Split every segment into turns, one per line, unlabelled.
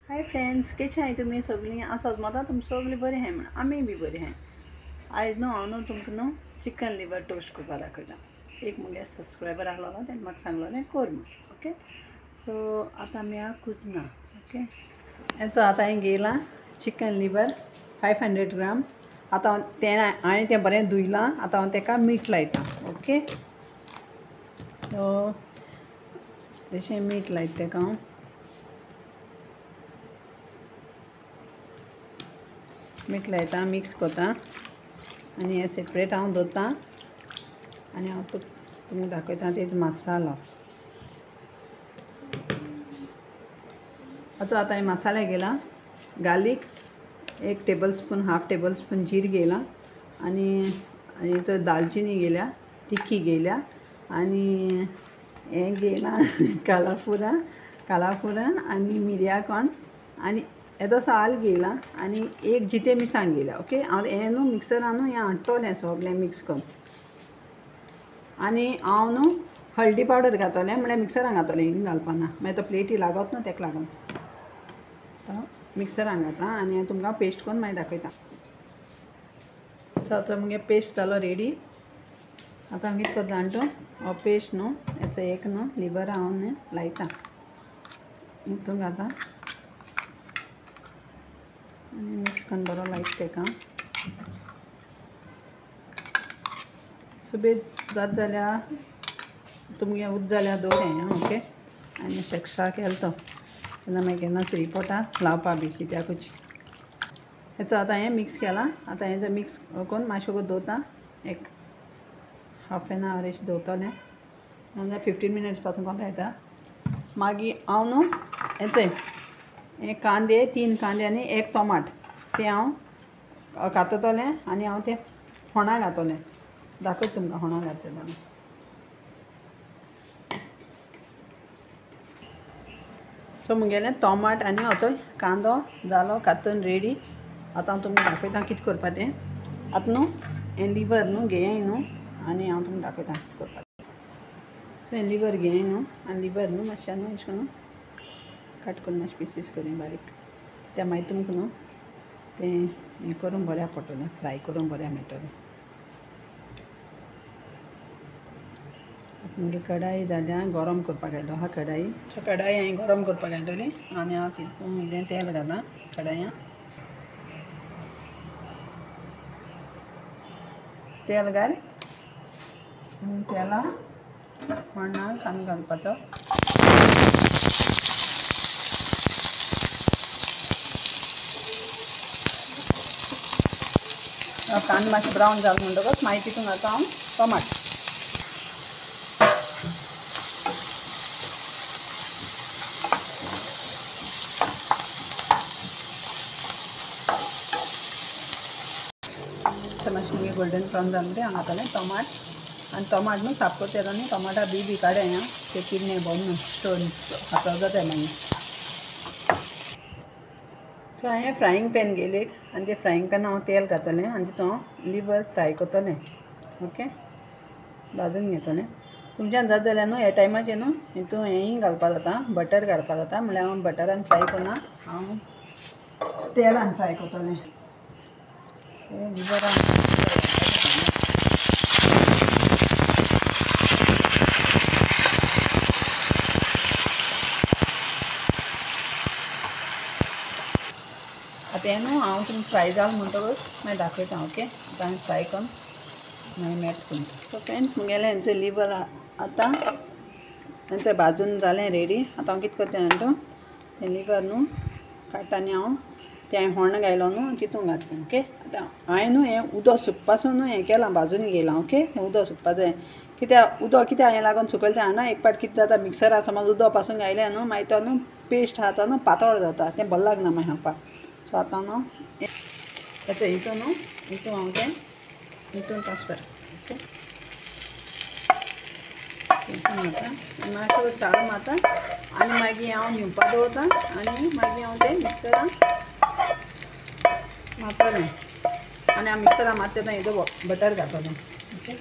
Hi friends, कशें आहाय तुमी सगळीं? आसात मत तुम सगळीं बरें आहाय म्हण आमी बी बरें आहाय. आयज न्हू हांव तुमकां न्हू चिकन लिवर टोस्ट करपा दाखयता. एक मुगे सबस्क्रायबर आहलो तेणें म्हाका सांगलोलें कर म्हण. ओके, सो आतां आमी कुजना. ओके, हेचो आतां हांवें घेयलां चिकन लिवर 500 ग्राम. आतां हांवें तें बरें धुयलां. आतां हांव तेका मीठ लायता. ओके, सो तशें मीठ लायता तेका हांव. मीठ लायता, मिक्स करता आनी हें सेपरेट हांव दवरता आनी हांव तुमकां दाखयता तेजो मसालो. आतां हांवें मसाले घेयला. Garlic 1 tablespoon, half tablespoon जीर घेयला आनी हेचो दालचिनी घेयल्या, तिखी घेयल्या आनी हें घेयला कालाफुरा आनी मिरयां कोण आनी येदो साल घेयला आनी 1 जिते मिरसांग घेयल्या. ओके, हांव हें न्हू मिक्सरान न्हू हें हाडटोलें सगळें मिक्स करून आनी हांव न्हू हळदी पावडर घातोलें म्हळ्यार मिक्सरान घातोलें, हिंग घालपाना मागीर तो प्लेटी लागत न्हू तेका लागून. तो मिक्सरान घाता आनी हांव तुमकां पेस्ट करून मागीर दाखयता. सो आतां मुगे पेस्ट जालो रेडी. आतां हांव कितें करता जाणा तूं हो पेस्ट न्हू हेचो एक न्हू लिवर हांव न्हू लायता, हितून घाता आनी मिक्स करून बरो लायता तेका. सुबेज जात जाल्यार तुमगे उद जाल्यार दवरें. ओके, आनी एक्स्ट्रा केलो तो तेन्ना मागीर केन्ना रिपोर्टा लावपा बी कित्याकूच. हेचो आतां हें मिक्स केलां. आतां हेचो मिक्स करून मातशें गो दवरता, एक हाफ एन आवर अशें दवरतलें नाजाल्यार 15 मिनट्स पासून कोंता येता. मागीर हांव न्हू हेचो हे कांदे 3 कांदे आनी 1 टोमाट तें हांव कातोतलें आनी हांव तें होणा घातोलें. दाखयता तुमकां होणा घातलें जाल्यार. सो मुगेलें टोमाट आनी होचो कांदो जालो कातून रेडी. आतां हांव तुमकां दाखयता कितें करपा तें. आतां न्हू हें लिवर न्हू घेयाय न्हू आनी हांव तुमकां दाखयता कितें करपा तें. सो हें लिवर घेयाय न्हू आनी लिवर न्हू मातशें न्हू अशें करून कट करून मातशें पिसीस करून बारीक. तें मागीर तुमकां न्हू तें हें करून बऱ्या पडटलें, फ्राय करून बऱ्या मेळटलें. मुगे कढाई जाल्यार गरम करपाक घायलो आहा कढाई. सो कढाई हांवें गरम करपाक घायलोली आनी हांव तितून इल्लें तेल घालां कढायां. तेल घाल आनी तेला वण्णा कांदो घालपाचो. कांदो मातशें ब्रावन जालो म्हणटकच मागीर तितून घालता हांव टोमाट. मातशें मुगे गोल्डन ब्रावन जालें म्हणटकीर हांव घातलें टोमाट आनी टोमाट न्हू साफ करता आनी टोमाटा बी काडय हांव ते किडने बरें स्टोन हातों जाता मागीर. सो हांवें फ्रायींग पॅन घेयलें आनी ते फ्रायींग पॅनान हांव तेल घातलें आनी तितून हांव लिवर फ्राय करतलें. ओके, भाजून घेतलें. तुमच्यान जाता जाल्यार न्हू ह्या टायमाचेर न्हू हितून हेंय घालपा जाता, बटर घालपा जाता. म्हळ्यार हांव बटरान फ्राय करना, हांव तेलान फ्राय करतलें. ते लिवरान आतां हें न्हू हांव तुमकां फ्राय जालें म्हणटकच मागीर दाखयता. ओके, आतां हांवें फ्राय करून मागीर मेळटा तुमकां. सो फ्रेंड्स मुगेलें हेंचो लिवर आतां हेंचें भाजून जालें रेडी. आतां हांव कितें करता जाणा तूं तें लिवर न्हू काडटा आनी हांव तें होण घायलो न्हू तितून घातलें. ओके, आतां हांवें न्हू हें उदक सुकपासून न्हू हें केलां, भाजून घेयलां. ओके, हें उदक सुकपा जाय कित्याक उदक कित्याक हांवें लागून सुकयलें तें जाणा. एक पाट कितें जाता मिक्सरार समज उदक पासून घायलें न्हू मागीर तो न्हू पेस्ट आहा तो न्हू पातळ जाता, तें बरें लागना मागीर खावपाक. सो आतां न्हू हेचो हितून न्हू हितून हांव तें हितून ट्रान्सफर. ओके, हितून घालता मातसो चाळू मारता आनी मागीर हांव न्हिवपा दवरता आनी मागीर हांव तें मिक्सरान मारतलें आनी हांव मिक्सरान मारता तेन्ना हेजो बटर घालतलें. ओके,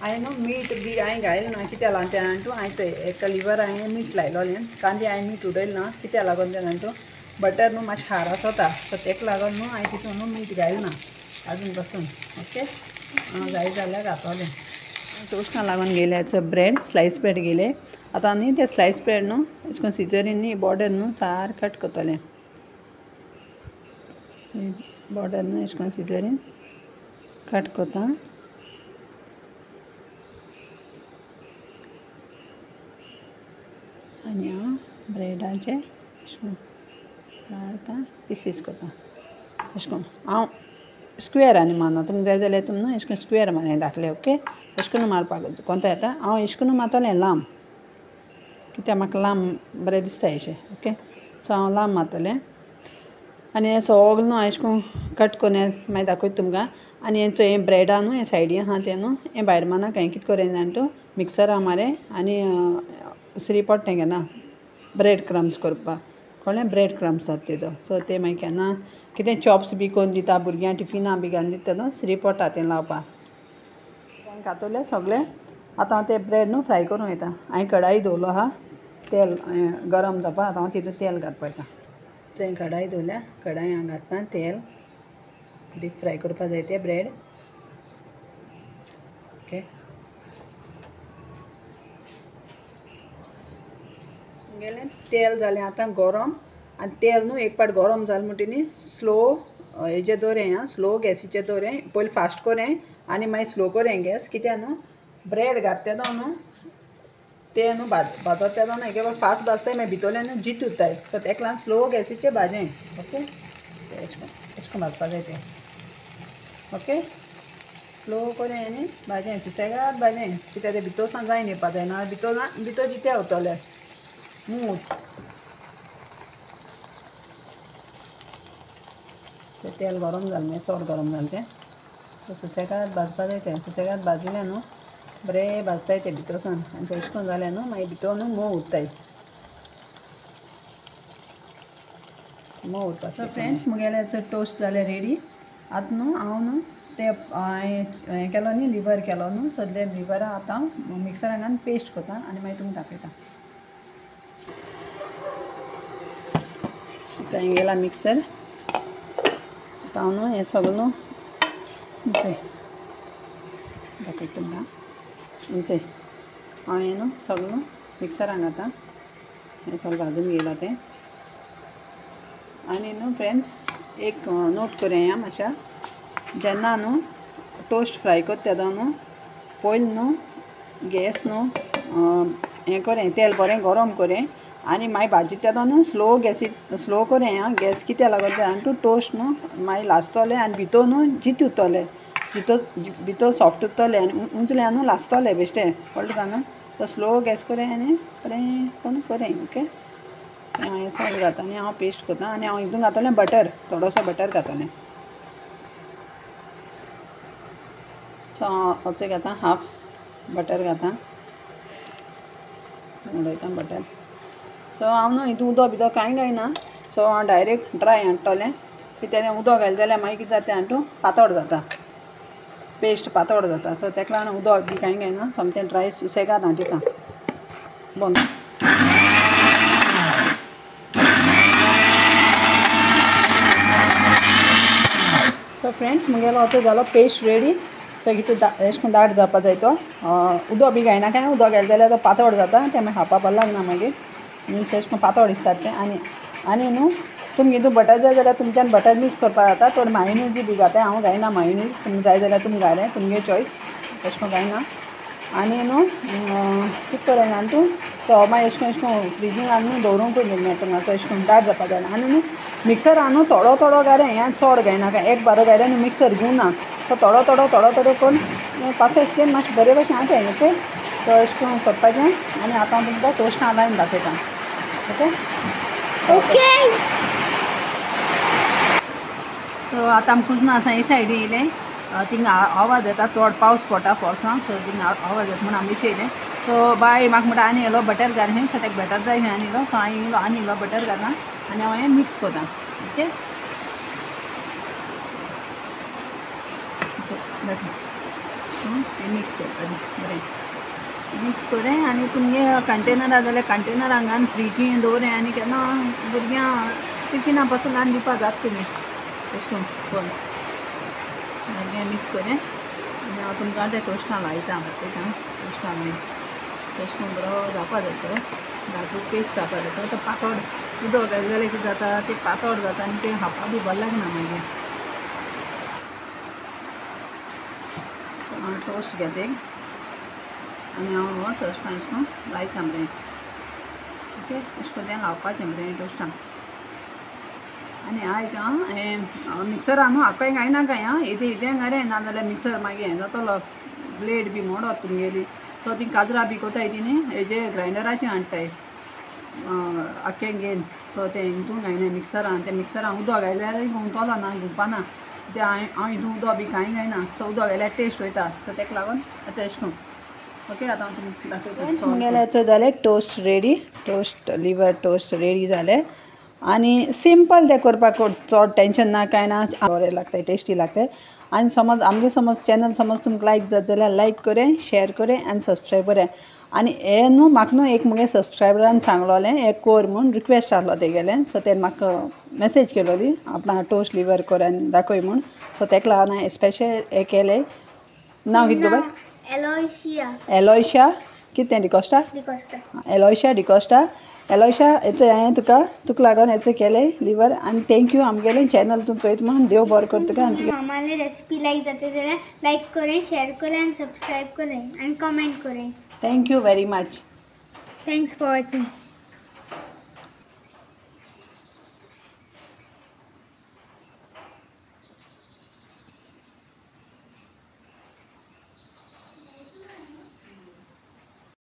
हांवें न्हू मीठ बी हांवें घायलें ना कित्याक लागून तें जाणा तूं हांवें एका लिवर हांवें मीठ लायलोलें. कांदे हांवें मीठ उडयलें ना कित्याक लागून तें जाणा तूं बटर न्हू मातशें खारस वता, सो तेका लागून न्हू हांवें तितून न्हू मीठ घालना आजून पासून. ओके, जाय जाल्यार घातोलें. टोस्टां लागून गेले ब्रेड, स्लायस ब्रेड गेले. आतां न्ही ते स्लायस ब्रेड न्हू अशें करून सिजरीन न्ही बॉर्डर न्हू सारकें कट करतलें. बॉर्डर न्हू अशें करून सिजरीन कट करता. आनी हांव ब्रेडाचे अशें करून सारकें पिसीस करता. अशें करून हांव स्क्वेअरांनी मारना, तुमकां जाय जाल्यार तुमी न्हू अशें करून स्क्वेअर मारलें दाखलें. ओके, अशें करून मारपाक कोंता येता. हांव अशें करून मारतलें लांब, कित्याक म्हाका लांब बरें दिसता अशें. ओके, सो हांव लांब मारतलें. आनी हें सगळें न्हू अशें करून कट करून मागीर दाखयता तुमकां. आनी हें ब्रेडा न्हू हें सायडीन आहा तें न्हू हें भायर मारनाका. हें कितें करें जाण तूं मिक्सरा मारें आनी उसरी पोट्टें केन्ना ब्रेड क्रम्स करपाक कळ्ळें. ब्रेड क्रम्स जाता तेजो. सो ते मागीर केन्ना कितें चॉप्स बी करून दिता भुरग्यांक टिफिना बी घालून दिता न्हू श्री पोटा तें लावपाक. घातलें सगळें. आतां हांव तें ब्रेड न्हू फ्राय करूं वयता. हांवें कढाई दवरलो आहा तेल गरम जावपा. आतां हांव तितून तेल घालपा वयता. थंय कढाई दवरल्या, कढाई हांव घालता तेल. डीप फ्राय करपा जाय तें ब्रेड. ओके, गेलें तेल जालें आतां गरम. आनी तेल न्हू एक पाट गरम जालें म्हणटरी न्ही स्लो हेजेर दवरें आं, स्लो गॅसीचेर दवरें. पयलीं फास्ट करें आनी मागीर स्लो करें गॅस. कित्याक न्हू ब्रेड घात तेदो न्हू तें न्हू भाजत तेदो न्हू एक फास्ट भाजताय मागीर भितरल्यान न्हू जीत उरताय. सो तेका लागून स्लो गॅसीचेर भाजें. ओके, अशें करून भाजपा जाय तें. ओके, स्लो करें आनी भाजें सुसेगाद भाजें. कित्याक तें भितर सावन जायन येवपा जायना. भितर जितें उरतलें मूत. तें तेल गरम जालें मागीर चड गरम जालें तें. सो सुसेगाद भाजपा जाय तें. सुसेगाद भाजिल्लें न्हू बरें भाजताय तें भितर सावन. आनी तें अशें करून जालें न्हू मागीर भितर न्हू मोव उरताय. मोव उरपा. सो फ्रेंड्स मुगेलें टोस्ट जालें रेडी. आतां न्हू हांव न्हू तें हें केलो न्ही लिवर केलो न्हू. सो ते लिवरा आतां हांव मिक्सरान घालून पेस्ट करता आनी मागीर तुमकां दाखयता. थंय गेला मिक्सर. आतां हांव न्हू हें सगळें न्हू थंय दाखयता तुमकां. थंय हांव हें न्हू सगळें न्हू मिक्सरान घालता. हें सगळें भाजून गेलां तें. आनी न्हू फ्रेंड्स एक नोट करुया मातशा. जेन्ना न्हू टोस्ट फ्राय करता तेदो न्हू पयलीं न्हू गॅस न्हू हें करें तेल बरें गरम करें आनी मागीर भाजी तेदो न्हू स्लो करें आं गॅस. कित्याक लागून तें आनी तूं टोस्ट न्हू मागीर लासतलें आनी भितर न्हू जीत उरतलें. भितर सॉफ्ट उरतलें आनी उंचल्यान न्हू लासतलें बेश्टें. कळ्ळें तुका न्हू. तो स्लो गॅस करें आनी बरें करून करें. ओके, हांव हें सगळें घालता आनी हांव पेस्ट करता. आनी हांव हितून घातलें बटर, थोडोसो बटर घातलें. सो हांव वचून घालता हाफ बटर घालता. उडयता बटर. सो हांव न्हू हितून उदक भितर कांय घायना. सो हांव डायरेक्ट ड्राय हाडटलें. कित्याक तें उदक घालें जाल्यार मागीर कितें जाता हांव पातळ जाता. पेस्ट पातळ जाता. सो तेका लागून उदक बी कांय घायना. सोमतें ड्राय सुसेगाद हांव दिता. बंद. सो फ्रेंड्स मुगेलो आतां जालो पेस्ट रेडी. सो हितून अशें करून दाट जावपा जाय तो. उदक बी घायना काय. उदक घालें जाल्यार तो पातळ जाता. तें मागीर खावपा बरें लागना मागीर. अशें करून पातळ दिसता तें. आनी न्हू तुमकां हितून बटर जाय जाल्यार तुमच्यान बटर मिक्स करपा जाता. थोडी मायोनीज बी घाताय. हांव घायना मायोनीज. तुमकां जाय जाल्यार तुमी घालें तुमगे चॉयस. अशें करून घायना. आनी न्हू कितें करें जाण तूं तो मागीर अशें करून फ्रिजींत न्हू दवरूंक मेळटा. मातसो अशें करून दाट जावपा जाय. आनी न्हू मिक्सरान न्हू थोडो घालें. हें चड घायनाका. एक बारो घायल्यार न्हू मिक्सर घेवना. सो थोडो करून पासेस घेवन मातशें बरे भशेन हाडटाय. ओके, सो अशें करून करपाचें. आनी आतां हांव तुमकां टोस्टां लायन दाखयता. Okay okay. सो आतां आमी कुजना आसा हे सायडीन येयलें. थिंगा आवाज येता चड पावस पडटा फोर्सान. सो थिंगा आवाज येता म्हणून आमी अशें येयलें. सो बाय म्हाका म्हणटा आनी इल्लो बटर घाल खंय. सो तेका बटर जाय खंय आनी इल्लो. सो हांवें आनी इल्लो बटर घालना आनी हांव हें मिक्स करता. ओके, हें मिक्स करता बरें. मिक्स करें आनी तुमगे कंटेनर जाल्यार कंटेनरान घालून फ्रिजीन दवरें. आनी केन्ना भुरग्यां टिफिना पासून ल्हान दिवपा जात तुमी तशें करून मागीर मिक्स करें आनी हांव तुमकां ते टोस्टां लायता पळयता टोस्टां लायन तशें करून बरो जावपा जाय तो भाजून पेस्ट जावपा जाय तो पातळ उदक घातलें जाल्यार कितें जाता तें पातळ जाता आनी तें खावपा बी बरें लागना मागीर हांव टोस्ट घेता एक आनी हांव हो टोस्टां अशें करून लायता बरें ओके अशें करून तें लावपाचें बरें टोस्टां आनी आयक हें मिक्सरान न्हू हाका घायना काय आं हितें घालें नाजाल्यार मिक्सर मागीर हें जातलो ब्लेड बी मोडत तुमगेली सो ती काजरां बी कोताय ती न्ही हेजे ग्रायंडराचें हाडटाय आख्खें घेवन सो तें हितून घायना मिक्सरान तें मिक्सरान उदक घायल्यार घुंवतलो ना घुंवपाना तें हांव हितून उदक बी कांय घायना सो उदक घायल्यार टेस्ट वयता सो ताका लागून आतां अशें करून ओके आतां हांव तुमकां दाखयता मुगेल्याचो जालें toast ready toast liver toast ready जालें आनी सिंपल तें करपाक चड टेंशन ना कांय ना बरें लागता टेस्टी लागता आनी समज चॅनल समज तुमकां लायक जात जाल्यार लायक करें शेअर करें आनी सबस्क्रायब करें आनी हें न्हू म्हाका न्हू एक मुगे सबस्क्रायबरान सांगलोलें हें कोर म्हूण रिक्वेस्ट आहलो तेगेलें सो तें म्हाका मेसेज केलोली आपणा टोस्ट लिवर कर आनी दाखय म्हूण सो तेका लागून हांवें स्पेशल हें केलें नांव कितें गो बाय एलोयशा कितें डिकोस्टा एलोयशा डिकोस्टा एलोयशा हेचो हांवें तुका लागून हेचो केलें लिवर आनी थँक्यू आमगेलें चॅनल तूं चोयता म्हणून देव बरें कर तुका आनी
आम्हाला रेसिपी लायक जाता जाल्यार लायक करें शेअर करें आनी सब्सक्राइब करें आनी कमेंट करें
thank you very much
thanks for watching